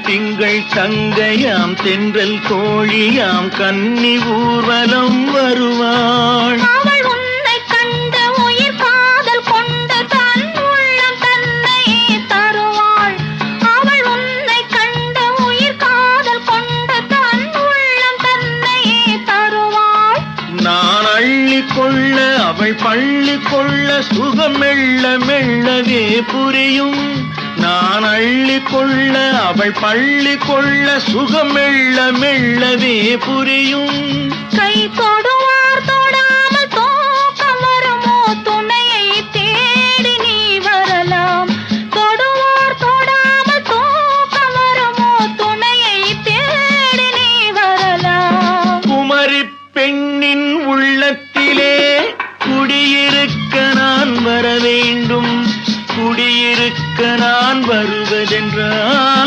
திங்கள் தங்கையாம் தென்றல் கோழியாம் கன்னி ஊர்வலம் வருவாள். அவள் உன்னை கண்டு உயிர் காதல் கொண்டு தன் உள்ளம் தன்னை தருவாள். அவள் உன்னை கண்டு உயிர் காதல் கொண்டு தன் உள்ளம் தன்னை தருவாள். நான் அள்ளி கொள்ள அவள் பள்ளி கொள்ள சுகம் மெல்ல மெல்லவே புரியும். நான் அள்ளி கொள்ள அவள் பள்ளி கொள்ள சுகம் மெல்ல மெல்லவே புரியும். கை தொடும்